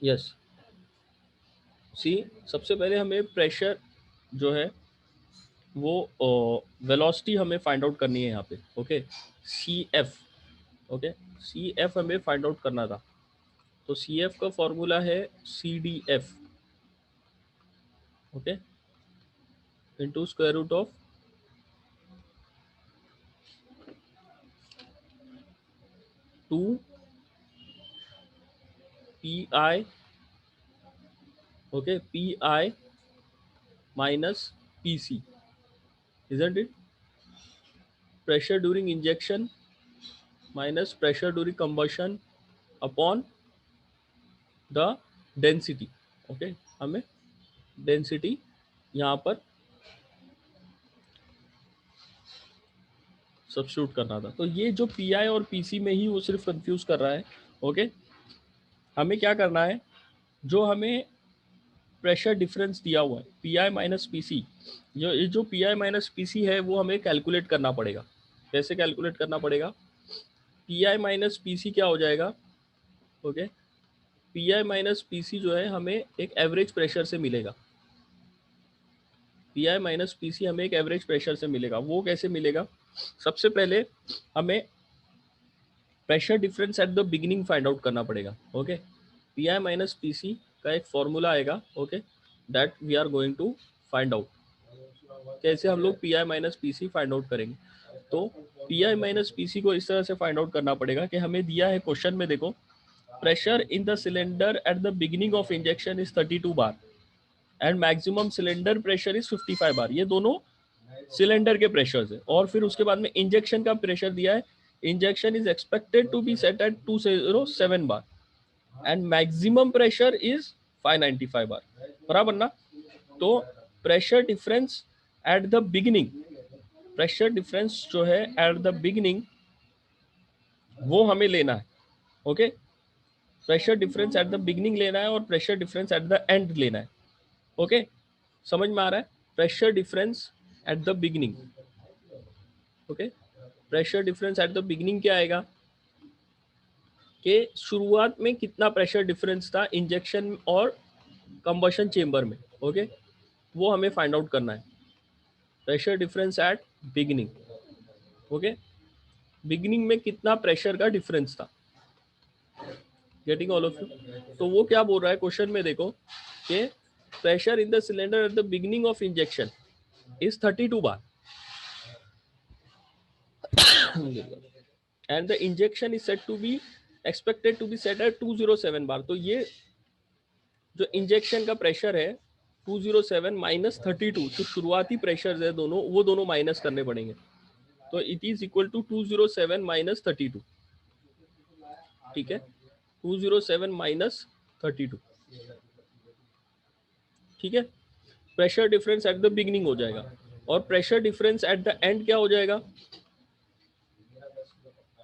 Yes, सी, सबसे पहले हमें प्रेशर जो है वो वेलोसिटी हमें फाइंड आउट करनी है यहाँ पे। Okay, C F. Okay, C F हमें फाइंड आउट करना था। तो सी एफ का फॉर्मूला है C D F. Okay, into square root of 2 P I, okay, P I minus P C, isn't it? Pressure during injection minus pressure during combustion upon the density. Okay, हमें density यहाँ पर substitute करना था। तो ये जो P आई और P C में ही वो सिर्फ कंफ्यूज कर रहा है। ओके, हमें क्या करना है, जो हमें प्रेशर डिफरेंस दिया हुआ है P I minus P C, जो P I minus P C है वो हमें कैलकुलेट करना पड़ेगा। कैसे कैलकुलेट करना पड़ेगा? P I minus P C क्या हो जाएगा? Okay, P I minus P C जो है हमें एक एवरेज प्रेशर से मिलेगा। P I minus P C हमें एक एवरेज प्रेशर से मिलेगा। वो कैसे मिलेगा? सबसे पहले हमें pressure difference at the beginning find out करना पड़ेगा। Okay, P I minus P C का एक फॉर्मूला आएगा। Okay, that we are going to find out. कैसे हम लोग P I minus P C find out करेंगे? तो P I minus P C को इस तरह से फाइंड आउट करना पड़ेगा कि हमें दिया है क्वेश्चन में, देखो, pressure in the cylinder at the beginning of injection is 32 bar and maximum cylinder pressure is 55 बार। ये दोनों सिलेंडर के प्रेशर है। और फिर उसके बाद में इंजेक्शन का प्रेशर दिया है, injection is expected to be set at 207 bar and maximum pressure is 595 bar, बराबर ना? तो pressure difference at the beginning, pressure difference जो है एट द बिगिनिंग वो हमें लेना है। Okay, pressure difference at the beginning लेना है और pressure difference at the end लेना है। ओके, समझ में आ रहा है? Pressure difference at the beginning. Okay, pressure difference at the beginning क्या आएगा कि शुरुआत में कितना प्रेशर डिफरेंस था इंजेक्शन और कंबशन चेंबर में। ओके, वो हमें फाइंड आउट करना है। Pressure difference at beginning. Okay, beginning में कितना प्रेशर का डिफरेंस था। Getting all of you? तो वो क्या बोल रहा है क्वेश्चन में, देखो, कि pressure in the cylinder at the beginning of injection is 32 bar and the injection is set to be expected to be set at 207 bar. तो ये जो इंजेक्शन का प्रेशर है 207 माइनस 32, जो शुरुआती प्रेशर है दोनों, वो दोनों माइनस करने पड़ेंगे। तो it is equal to 207 minus 32। ठीक है, 207 माइनस 32। ठीक है, pressure difference at the beginning हो जाएगा और pressure difference at the end क्या हो जाएगा?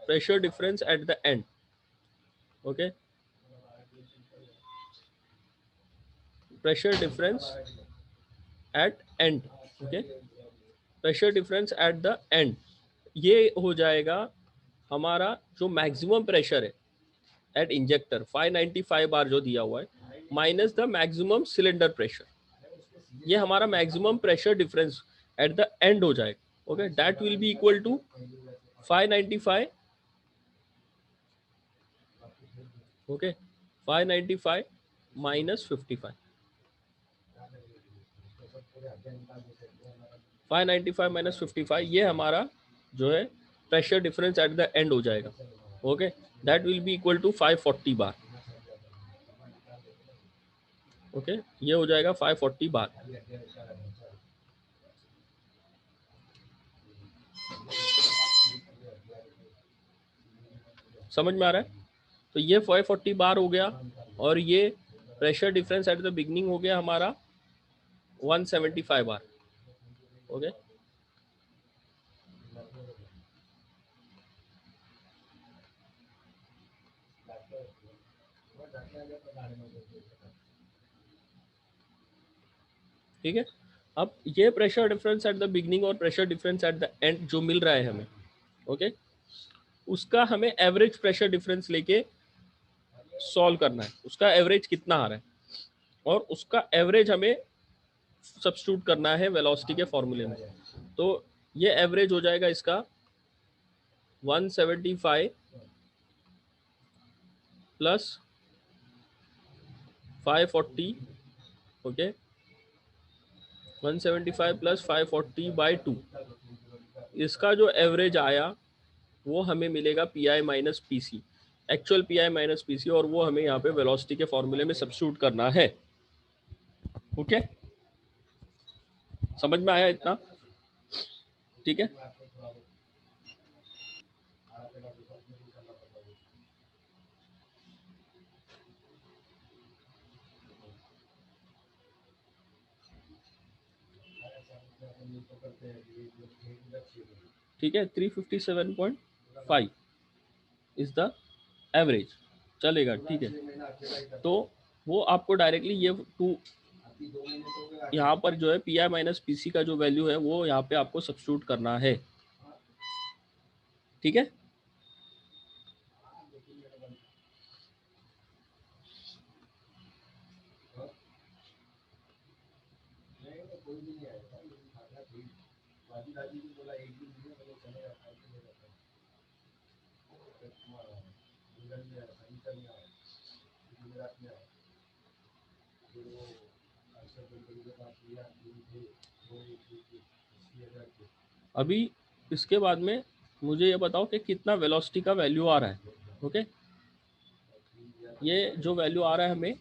Pressure difference at the end. Okay, pressure difference at end. Okay, pressure difference at the end ये हो जाएगा हमारा जो मैक्सिमम प्रेशर है एट इंजेक्टर 595 बार जो दिया हुआ है minus the maximum cylinder pressure, ये हमारा maximum pressure difference at the end हो जाएगा। Okay, that will be equal to 595। Okay, 595 minus 55, 595 minus 55 ये हमारा जो है pressure difference at the end हो जाएगा। Okay, that will be equal to 540 bar. Okay, ये हो जाएगा 540 बार। समझ में आ रहा है? तो ये 540 बार हो गया और ये pressure difference at the beginning हो गया हमारा 175 बार। ओके, ठीक है। अब ये pressure difference at the beginning और pressure difference at the end जो मिल रहा है हमें, ओके, उसका हमें एवरेज प्रेशर डिफरेंस लेके सॉल्व करना है, उसका एवरेज कितना आ रहा है, और उसका एवरेज हमें सब्स्टिट्यूट करना है वेलोसिटी के फॉर्मूले में। तो ये एवरेज हो जाएगा इसका 175 प्लस 540, ओके, 175 प्लस 540/2, इसका जो एवरेज आया वो हमें मिलेगा P I minus P C, actual P I minus P C, और वो हमें यहाँ पे वेलोसिटी के फॉर्मूले में सब्स्टिट्यूट करना है। ओके, समझ में आया इतना? ठीक है। ठीक है, 357.5 इज द एवरेज, चलेगा, ठीक है। तो वो आपको डायरेक्टली ये टू यहाँ पर जो है P I minus P C का जो वैल्यू है वो यहाँ पे आपको सब्स्टिट्यूट करना है, ठीक है। अभी इसके बाद में मुझे ये बताओ कि कितना वेलोसिटी का वैल्यू आ रहा है, ओके। ये जो वैल्यू आ रहा है हमें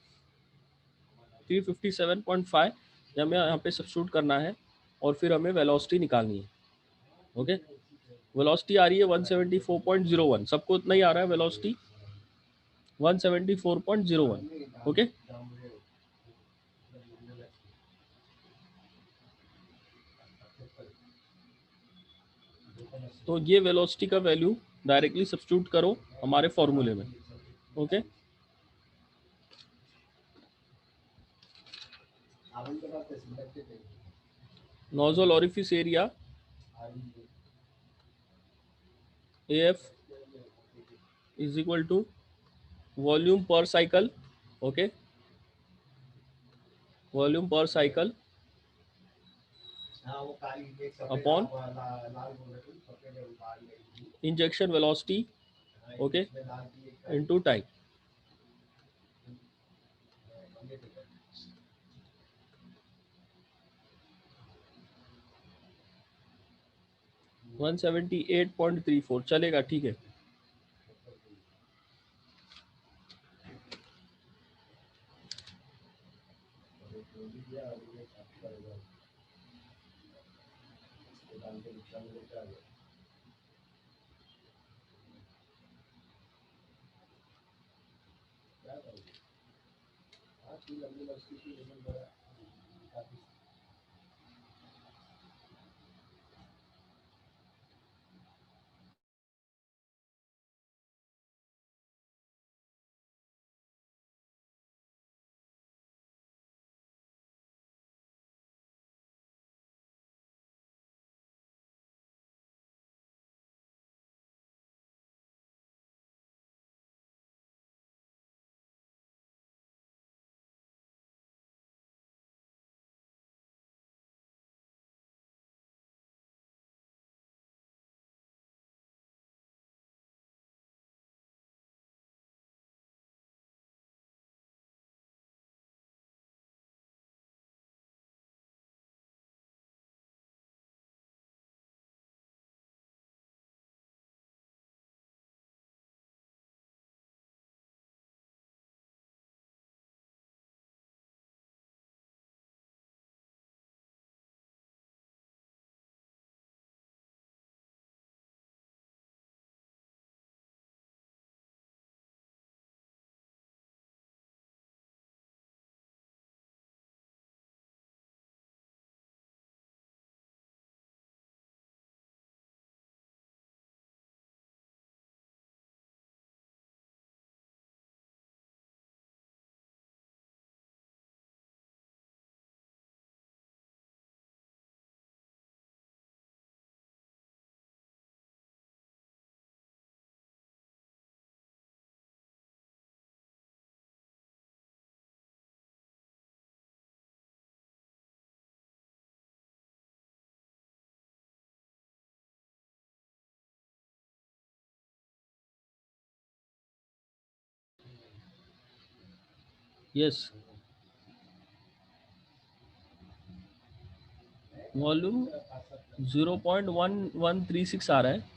357.5, ये हमें यहाँ पे सब्स्टिट्यूट करना है और फिर हमें वेलोसिटी निकालनी है, ओके। वेलोसिटी आ रही है 174.01, सबको उतना ही आ रहा है वेलोसिटी, 174.01, ओके। तो ये वेलोसिटी का वैल्यू डायरेक्टली सब्स्टिट्यूट करो हमारे फॉर्मूले में, okay. Nozzle orifice area AF is equal to volume per cycle, okay, volume per cycle upon injection velocity, okay, into time. 178.34 चलेगा, ठीक है। यस, वॉल्यूम 0.1136 आ रहा है।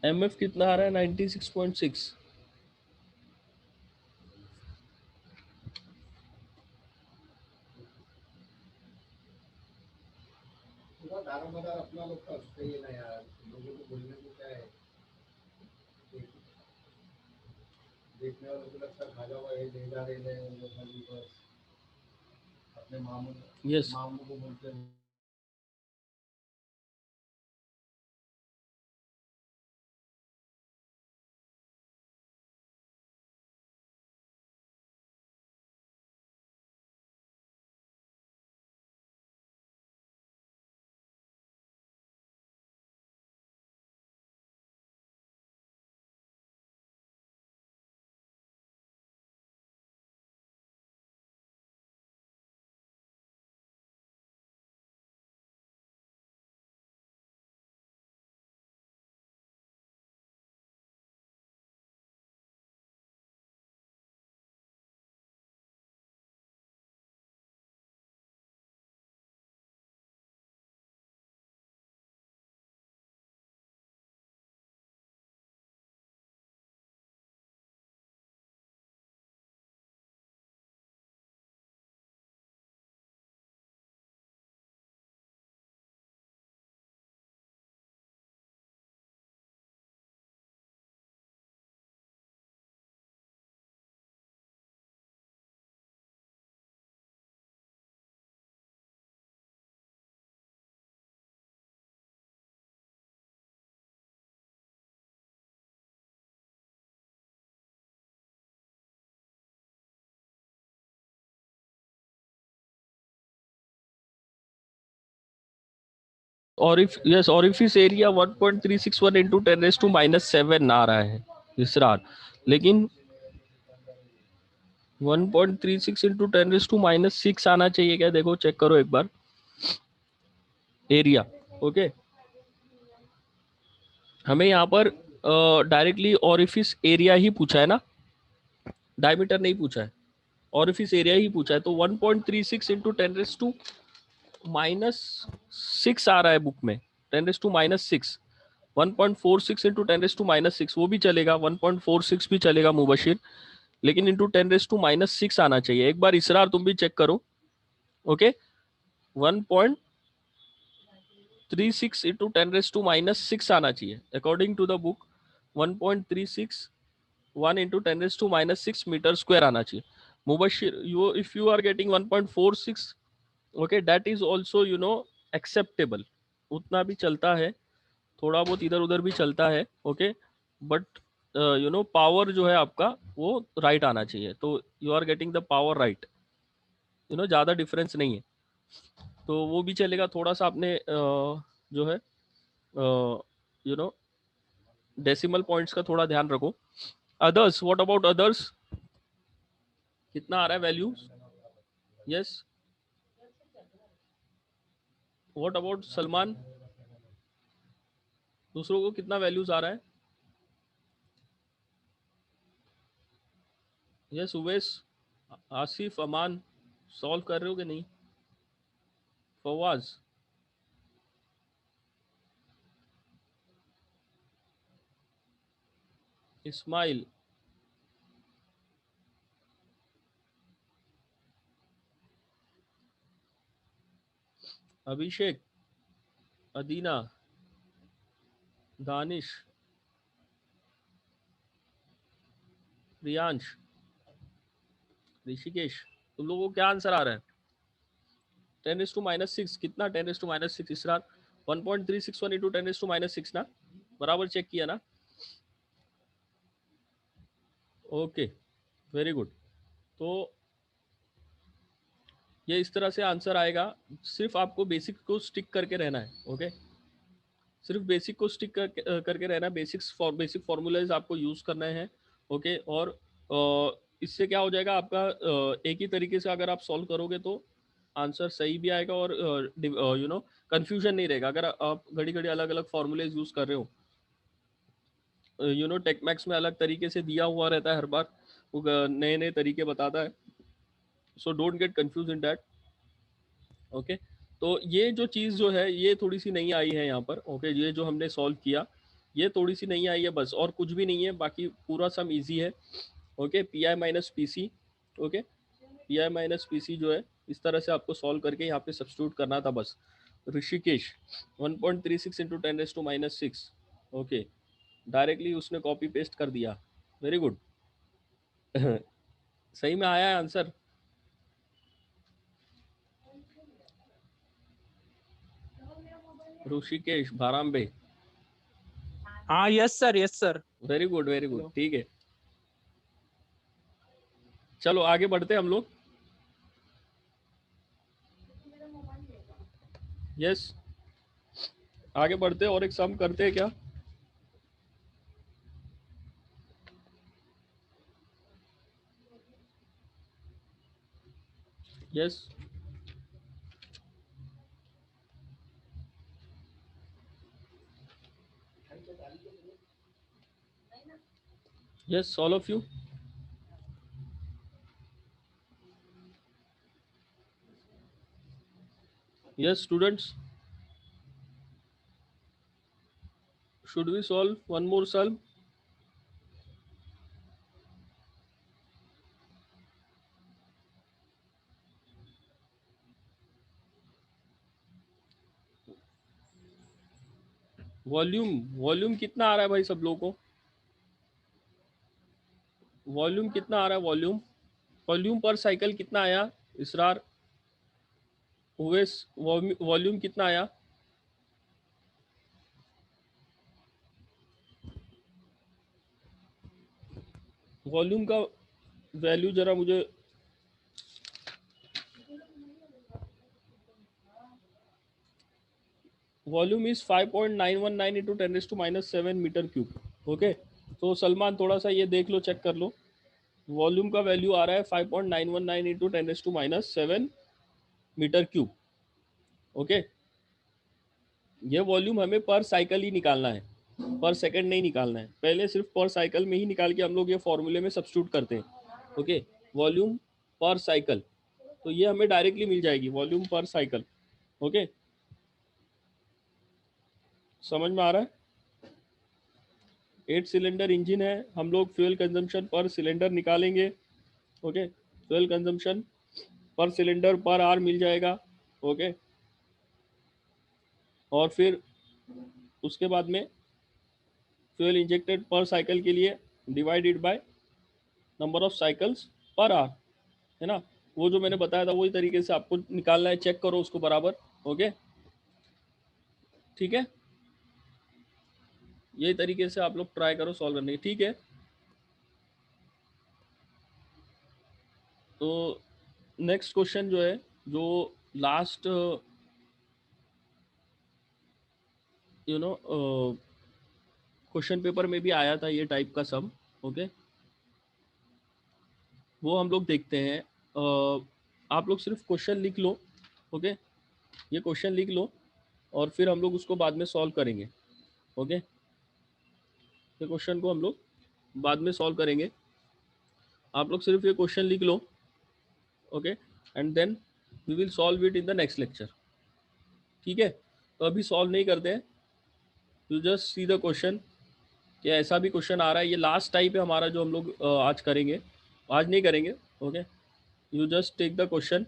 एमएफ कितना आ रहा है? 96.6। दारोमदार अपना लोग का उससे ही ना यार, लोगों को बोलने को क्या है, देखने वालों को लगता है भागा हुआ है, ले जा रहे हैं वो खाली बस अपने मामू यस, मामू को बोलते हैं। ऑरिफिस एरिया 1.361 इंटू 10⁻⁷ आ रहा है इसरार, लेकिन 1.36 इंटू 10⁻⁶ आना चाहिए क्या? देखो चेक करो एक बार एरिया। ओके, हमें यहाँ पर डायरेक्टली ऑरिफिस एरिया ही पूछा है ना, डायमीटर नहीं पूछा है, ऑरिफिस एरिया ही पूछा है। तो 1.36 इंटू 10⁻⁻⁶ आ रहा है बुक में, 10⁻⁻⁶। 1.46 इंटू 10⁻⁻⁶ वो भी चलेगा, 1.46 भी चलेगा मुबशिर, लेकिन इंटू 10⁻⁻⁶ आना चाहिए। एक बार इसरार तुम भी चेक करो। ओके, 1.36 इंटू 10⁻⁶ आना चाहिए according to the book. 1.361 into 10⁻⁻⁶ metre square आना चाहिए। Mubashir, you if you are getting 1.46, okay, that is also acceptable, उतना भी चलता है, थोड़ा बहुत इधर उधर भी चलता है। ओके, बट पावर जो है आपका वो राइट आना चाहिए, तो you are getting the power right, ज़्यादा डिफरेंस नहीं है, तो वो भी चलेगा। थोड़ा सा आपने जो है यू नो डेसिमल पॉइंट्स का थोड़ा ध्यान रखो। Others, what about others? कितना आ रहा है value? Yes, what about Salman? दूसरों को कितना वैल्यूज आ रहा है? यस उवैस, आसिफ, अमान, सॉल्व कर रहे हो कि नहीं? फवाज, इस्माइल, अभिषेक, अदीना, दानिश, प्रियांश, ऋषिकेश, तुम लोगों को क्या आंसर आ रहा है? 10⁻⁻⁶ कितना? 10⁻⁻⁶, इसरार 1.361 इंटू 10⁻⁻⁶ ना, बराबर चेक किया ना? Okay, very good. तो ये इस तरह से आंसर आएगा। सिर्फ आपको बेसिक को स्टिक करके रहना है। ओके, सिर्फ बेसिक को स्टिक करके रहना, बेसिक फॉर्मूलाज आपको यूज करना है। ओके, और इससे क्या हो जाएगा आपका, एक ही तरीके से अगर आप सॉल्व करोगे तो आंसर सही भी आएगा, और कंफ्यूजन नहीं रहेगा। अगर आप घड़ी घड़ी अलग अलग फॉर्मूलेज यूज कर रहे हो टेकमैक्स में अलग तरीके से दिया हुआ रहता है हर बार, वो नए नए तरीके बताता है, so don't get confuse in that. Okay, तो ये जो चीज़ जो है ये थोड़ी सी नई आई है यहाँ पर। ओके, ये जो हमने सॉल्व किया ये थोड़ी सी नई आई है बस, और कुछ भी नहीं है, बाकी पूरा सम इजी है। Okay, P I minus P C. Okay, P I minus P C जो है इस तरह से आपको सॉल्व करके यहाँ पे सब्स्टिट्यूट करना था बस। ऋषिकेश 1.36 इंटू 10⁻⁻⁶। ओके, डायरेक्टली उसने कॉपी पेस्ट कर दिया, वेरी गुड। सही में आया है आंसर। ऋषिकेश भाराम्बे, हाँ yes sir, yes sir. Very good very good, hello. ठीक है। चलो आगे बढ़ते हैं हम लोग। यस, आगे बढ़ते हैं और एक सम करते हैं क्या। Yes, yes all of you. Yes students, should we solve one more sum? Volume, volume कितना आ रहा है भाई सब लोगों को, वॉल्यूम कितना आ रहा है, वॉल्यूम, वॉल्यूम पर साइकिल कितना आया, इसरार, ओवेस, वॉल्यूम कितना आया। वॉल्यूम का वैल्यू जरा मुझे, volume is 5.919 into 10⁻⁻7 metre cube. Okay, तो सलमान थोड़ा सा ये देख लो, चेक कर लो, वॉल्यूम का वैल्यू आ रहा है 5.919 इंटू 10⁻⁷ मीटर क्यूब। ओके, ये वॉल्यूम हमें पर साइकिल ही निकालना है, पर सेकंड नहीं निकालना है। पहले सिर्फ पर साइकिल में ही निकाल के हम लोग ये फॉर्मूले में सब्स्टिट्यूट करते हैं। ओके, वॉल्यूम पर साइकिल, तो ये हमें डायरेक्टली मिल जाएगी वॉल्यूम पर साइकिल। ओके, समझ में आ रहा है। 8 सिलेंडर इंजन है, हम लोग फ्यूल कंजम्पशन पर सिलेंडर निकालेंगे। Okay, fuel consumption per cylinder per hour मिल जाएगा। ओके, और फिर उसके बाद में फ्यूल इंजेक्टेड पर साइकिल के लिए divided by number of cycles per hour, है ना। वो जो मैंने बताया था वही तरीके से आपको निकालना है, चेक करो उसको बराबर। ओके, ठीक है, यही तरीके से आप लोग ट्राई करो सॉल्व करने की, ठीक है। तो नेक्स्ट क्वेश्चन जो है, जो लास्ट क्वेश्चन पेपर में भी आया था ये टाइप का सम। ओके, वो हम लोग देखते हैं। आप लोग सिर्फ क्वेश्चन लिख लो। ओके, ये क्वेश्चन लिख लो और फिर हम लोग उसको बाद में सॉल्व करेंगे। ओके, ये क्वेश्चन को हम लोग बाद में सॉल्व करेंगे, आप लोग सिर्फ ये क्वेश्चन लिख लो। Okay, and then we will solve it in the next lecture, ठीक है। तो अभी सॉल्व नहीं करते हैं, you just see the question कि ऐसा भी क्वेश्चन आ रहा है। ये लास्ट टाइप है हमारा जो हम लोग आज करेंगे, आज नहीं करेंगे। Okay, you just take the question.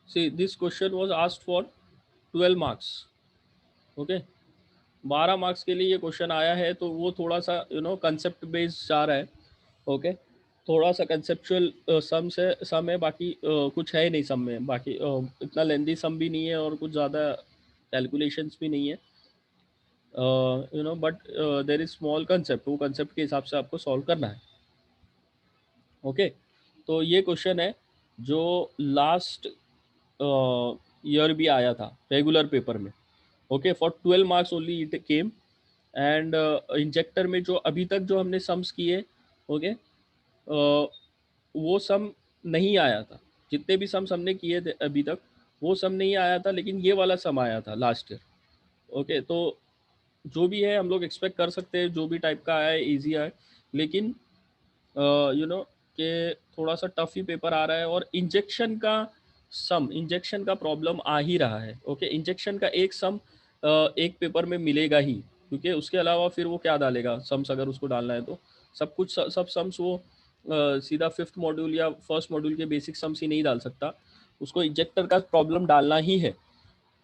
See, this question was asked for 12 marks. Okay, 12 marks के लिए ये क्वेश्चन आया है, तो वो थोड़ा सा कंसेप्ट बेस्ड जा रहा है। ओके, थोड़ा सा कंसेप्चुअल सम से सम है, बाकी कुछ है ही नहीं सम में, बाकी इतना लेंदी सम भी नहीं है और कुछ ज़्यादा कैलकुलेशंस भी नहीं है, but there is small concept, वो कंसेप्ट के हिसाब से आपको सॉल्व करना है। ओके, तो ये क्वेश्चन है जो लास्ट ईयर भी आया था रेगुलर पेपर में। Okay for 12 marks only it came. And injector में जो अभी तक जो हमने सम्स किए, ओके वो सम नहीं आया था। जितने भी सम्स हमने किए थे अभी तक वो सम नहीं आया था, लेकिन ये वाला सम आया था लास्ट ईयर। ओके तो जो भी है हम लोग एक्सपेक्ट कर सकते हैं, जो भी टाइप का आया है ईजी आया है, लेकिन यू नो कि थोड़ा सा टफ ही पेपर आ रहा है। और इंजेक्शन का प्रॉब्लम आ ही रहा है। ओके इंजेक्शन का एक सम एक पेपर में मिलेगा ही, क्योंकि उसके अलावा फिर वो क्या डालेगा सम्स, अगर उसको डालना है तो सब कुछ सब सम्स वो सीधा 5th मॉड्यूल या 1st मॉड्यूल के बेसिक सम्स ही नहीं डाल सकता, उसको इंजेक्टर का प्रॉब्लम डालना ही है।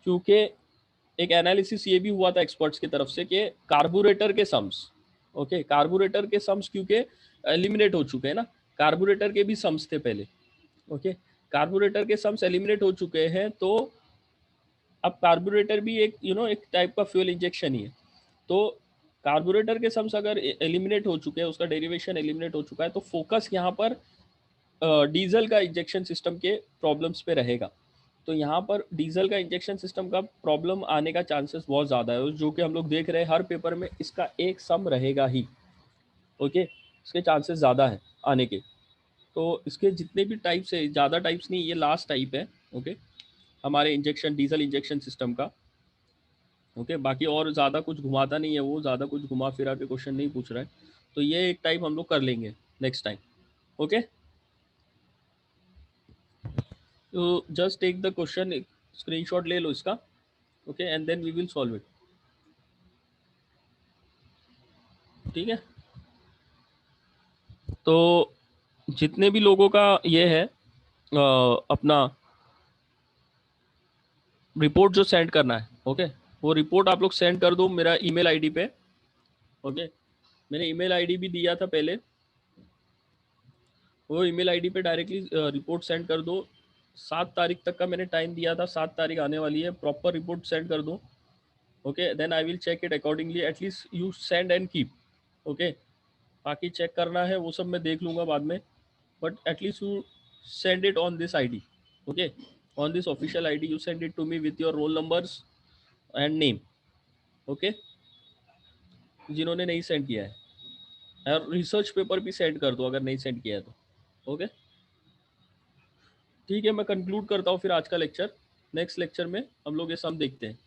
क्योंकि एक एनालिसिस ये भी हुआ था एक्सपर्ट्स की तरफ से कि कार्बोरेटर के सम्स, ओके कार्बोरेटर के सम्स क्योंकि एलिमिनेट हो चुके हैं ना, कार्बोरेटर के भी सम्स थे पहले। ओके कार्बोरेटर के सम्स एलिमिनेट हो चुके हैं, तो अब कार्बोरेटर भी एक एक टाइप का फ्यूल इंजेक्शन ही है। तो कार्बोरेटर के सम्स अगर एलिमिनेट हो चुके हैं, उसका डेरिवेशन एलिमिनेट हो चुका है, तो फोकस यहाँ पर डीजल का इंजेक्शन सिस्टम के प्रॉब्लम्स पे रहेगा। तो यहाँ पर डीजल का इंजेक्शन सिस्टम का प्रॉब्लम आने का चांसेस बहुत ज़्यादा है, जो कि हम लोग देख रहे हैं हर पेपर में इसका एक सम रहेगा ही। ओके इसके चांसेस ज़्यादा है आने के। तो इसके जितने भी टाइप्स है, ज़्यादा टाइप्स नहीं, ये लास्ट टाइप है। ओके हमारे इंजेक्शन डीजल इंजेक्शन सिस्टम का। ओके बाकी और ज़्यादा कुछ घुमाता नहीं है, वो ज़्यादा कुछ घुमा फिरा के क्वेश्चन नहीं पूछ रहा है। तो ये एक टाइप हम लोग कर लेंगे नेक्स्ट टाइम। ओके तो just take the question, screenshot ले लो इसका। Okay and then we will solve it. ठीक है तो जितने भी लोगों का ये है अपना रिपोर्ट जो सेंड करना है, ओके वो रिपोर्ट आप लोग सेंड कर दो मेरा ईमेल आईडी पे। ओके मैंने ईमेल आईडी भी दिया था पहले, वो ईमेल आईडी पे डायरेक्टली रिपोर्ट सेंड कर दो। 7 तारीख तक का मैंने टाइम दिया था, 7 तारीख आने वाली है, प्रॉपर रिपोर्ट सेंड कर दो। Okay then I will check it accordingly, at least you send and keep. Okay बाकी चेक करना है वो सब मैं देख लूँगा बाद में, but at least you send it on this ID. Okay on this official ID you send it to me with your roll numbers and name. Okay जिन्होंने नहीं सेंड किया है, और रिसर्च पेपर भी सेंड कर दो अगर नहीं सेंड किया है तो। ओके ठीक है मैं कंक्लूड करता हूँ फिर आज का लेक्चर। नेक्स्ट लेक्चर में हम लोग ये सम देखते हैं।